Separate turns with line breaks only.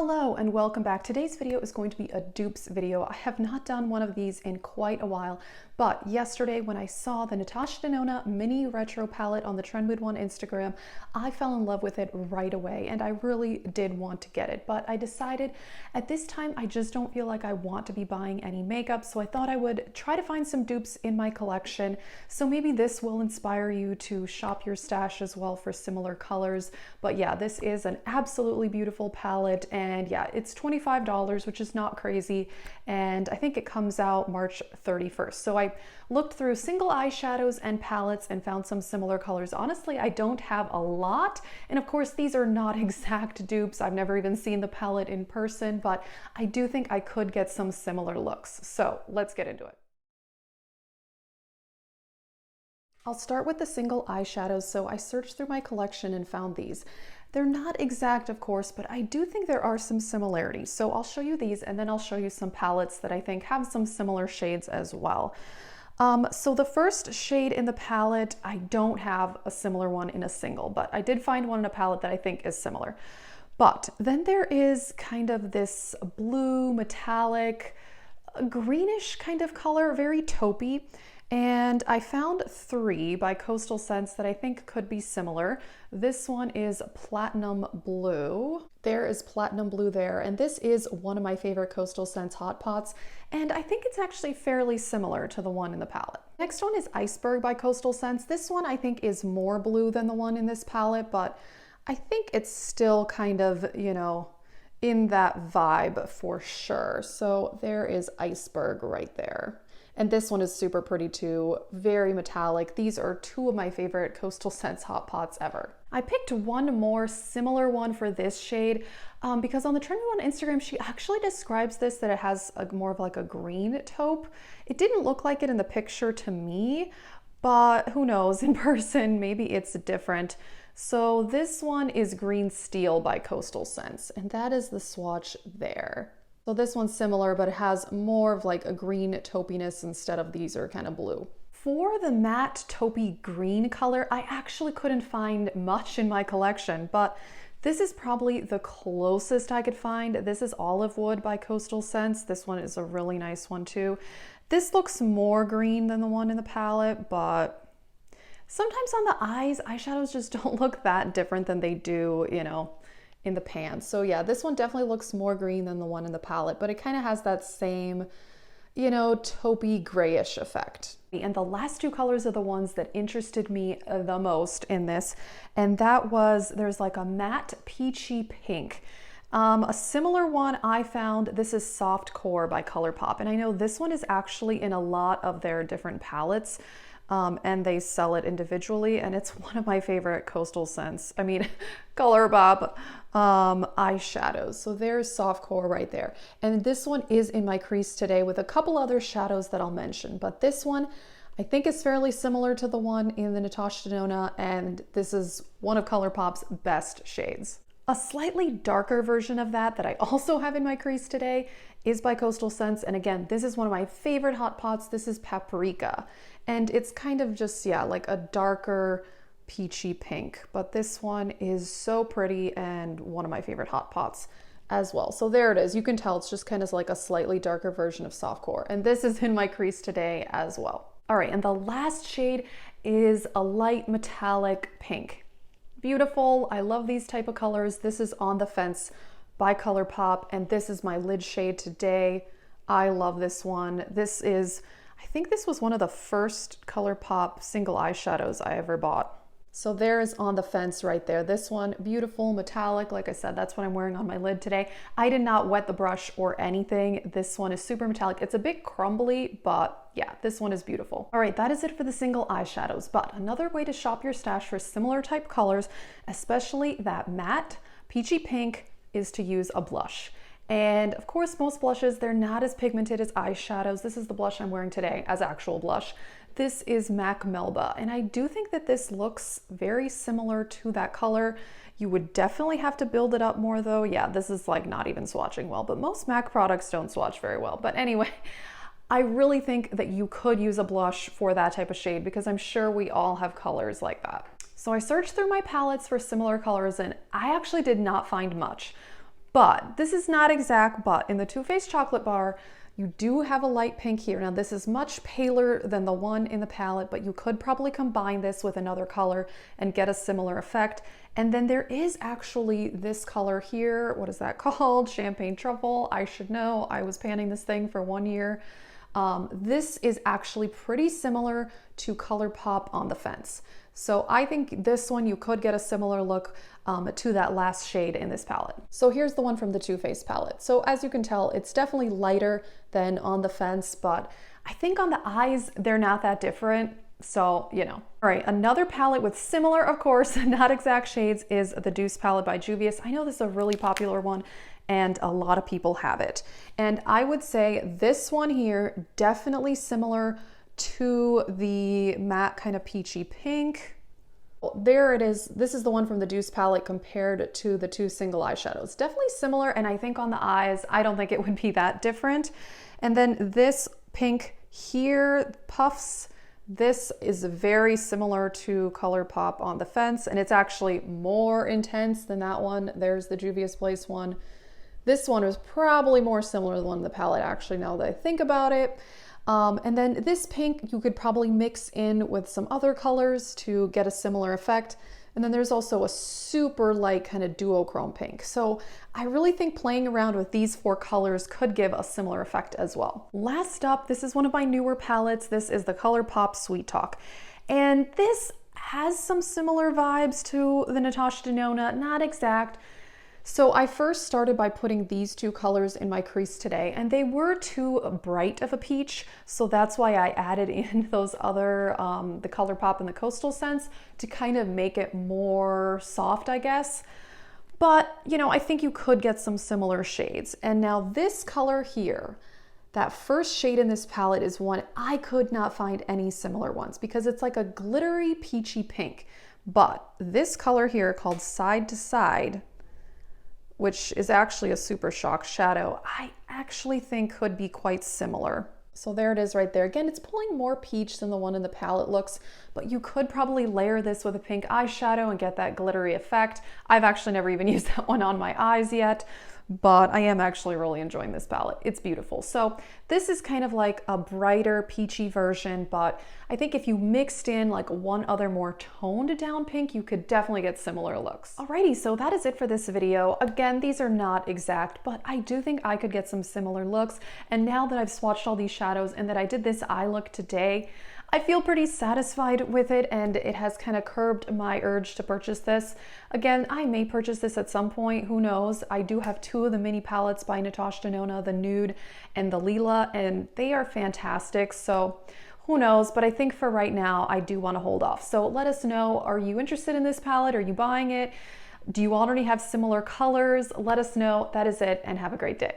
Hello and welcome back. Today's video is going to be a dupes video. I have not done one of these in quite a while, but yesterday when I saw the Natasha Denona mini retro palette on the Trend Mood One Instagram, I fell in love with it right away and I really did want to get it. But I decided at this time I just don't feel like I want to be buying any makeup, so I thought I would try to find some dupes in my collection. So maybe this will inspire you to shop your stash as well for similar colors. But yeah, this is an absolutely beautiful palette. And yeah, it's $25, which is not crazy. And I think it comes out March 31st. So I looked through single eyeshadows and palettes and found some similar colors. Honestly, I don't have a lot. And of course, these are not exact dupes. I've never even seen the palette in person, but I do think I could get some similar looks. So let's get into it. I'll start with the single eyeshadows. So I searched through my collection and found these. They're not exact, of course, but I do think there are some similarities. So I'll show you these and then I'll show you some palettes that I think have some similar shades as well. So the first shade in the palette, I don't have a similar one in a single, but I did find one in a palette that I think is similar. But then there is kind of this blue, metallic, greenish kind of color, very taupey. And I found three by Coastal Scents that I think could be similar. This one is Platinum Blue. There is Platinum Blue there. And this is one of my favorite Coastal Scents Hot Pots. And I think it's actually fairly similar to the one in the palette. Next one is Iceberg by Coastal Scents. This one I think is more blue than the one in this palette, but I think it's still kind of, you know, in that vibe for sure. So there is Iceberg right there. And this one is super pretty too, very metallic. These are two of my favorite Coastal Scents Hot Pots ever. I picked one more similar one for this shade because on the Trend Mood One Instagram, she actually describes this that it has more of like a green taupe. It didn't look like it in the picture to me, but who knows, in person, maybe it's different. So this one is Green Steel by Coastal Scents, and that is the swatch there. So this one's similar, but it has more of like a green taupiness instead of these are kind of blue. For the matte taupey green color, I actually couldn't find much in my collection, but this is probably the closest I could find. This is Olive Wood by Coastal Scents. This one is a really nice one too. This looks more green than the one in the palette, but sometimes on the eyes, eyeshadows just don't look that different than they do, you know, in the pan. So yeah, this one definitely looks more green than the one in the palette, but it kind of has that same, you know, taupey grayish effect. And the last two colors are the ones that interested me the most in this, and that was, there's like a matte peachy pink. A similar one I found, this is Soft Core by Colourpop, and I know this one is actually in a lot of their different palettes. And they sell it individually, and it's one of my favorite Coastal Scents, Colourpop eyeshadows. So there's Soft Core right there. And this one is in my crease today with a couple other shadows that I'll mention, but this one I think is fairly similar to the one in the Natasha Denona, and this is one of Colourpop's best shades. A slightly darker version of that I also have in my crease today is by Coastal Scents. And again, this is one of my favorite hot pots. This is Paprika. And it's kind of just, yeah, like a darker peachy pink. But this one is so pretty and one of my favorite hot pots as well. So there it is. You can tell it's just kind of like a slightly darker version of Soft Core. And this is in my crease today as well. All right, and the last shade is a light metallic pink. Beautiful. I love these type of colors. This is On the Fence by Colourpop, and this is my lid shade today. I love this one. This is, I think this was one of the first Colourpop single eyeshadows I ever bought. So there is On the Fence right there. This one, beautiful, metallic. Like I said, that's what I'm wearing on my lid today. I did not wet the brush or anything. This one is super metallic. It's a bit crumbly, but yeah, this one is beautiful. All right, that is it for the single eyeshadows. But another way to shop your stash for similar type colors, especially that matte peachy pink, is to use a blush. And of course, most blushes, they're not as pigmented as eyeshadows. This is the blush I'm wearing today as actual blush. This is MAC Melba, and I do think that this looks very similar to that color. You would definitely have to build it up more though. Yeah, this is like not even swatching well, but most MAC products don't swatch very well. But anyway, I really think that you could use a blush for that type of shade because I'm sure we all have colors like that. So I searched through my palettes for similar colors and I actually did not find much. But this is not exact, but in the Too Faced Chocolate Bar, you do have a light pink here. Now this is much paler than the one in the palette, but you could probably combine this with another color and get a similar effect. And then there is actually this color here. What is that called? Champagne Truffle. I should know. I was panning this thing for 1 year. This is actually pretty similar to Colourpop on the Fence. So I think this one you could get a similar look to that last shade in this palette. So here's the one from the Too Faced palette. So as you can tell, it's definitely lighter than on the Fence, but I think on the eyes, they're not that different. So, you know. All right, another palette with similar, of course, not exact shades is the Dupes palette by Juvia's. I know this is a really popular one and a lot of people have it. And I would say this one here, definitely similar to the matte kind of peachy pink. There it is. This is the one from the Dupes palette compared to the two single eyeshadows. Definitely similar, and I think on the eyes, I don't think it would be that different. And then this pink here, puffs, this is very similar to Colourpop on the Fence, and it's actually more intense than that one. There's the Juvia's Place one. This one is probably more similar to the one in the palette, actually, now that I think about it. And then this pink, you could probably mix in with some other colors to get a similar effect. And then there's also a super light kind of duochrome pink. So I really think playing around with these 4 colors could give a similar effect as well. Last up, this is one of my newer palettes. This is the Colourpop Sweet Talk. And this has some similar vibes to the Natasha Denona, not exact. So I first started by putting these 2 colors in my crease today, and they were too bright of a peach, so that's why I added in those other, the Colourpop and the Coastal Scents to kind of make it more soft, I guess. But, you know, I think you could get some similar shades. And now this color here, that first shade in this palette is one I could not find any similar ones because it's like a glittery peachy pink. But this color here called Side to Side, which is actually a super shock shadow, I actually think could be quite similar. So there it is right there. Again, it's pulling more peach than the one in the palette looks, but you could probably layer this with a pink eyeshadow and get that glittery effect. I've actually never even used that one on my eyes yet, but I am actually really enjoying this palette. It's beautiful. So this is kind of like a brighter peachy version, but I think if you mixed in like one other more toned down pink, you could definitely get similar looks. Alrighty, so that is it for this video. Again, these are not exact, but I do think I could get some similar looks. And now that I've swatched all these shadows and that I did this eye look today, I feel pretty satisfied with it, and it has kind of curbed my urge to purchase this. Again, I may purchase this at some point, who knows. I do have 2 of the mini palettes by Natasha Denona, the Nude and the Lila, and they are fantastic, so who knows, but I think for right now, I do want to hold off. So let us know, are you interested in this palette? Are you buying it? Do you already have similar colors? Let us know. That is it, and have a great day.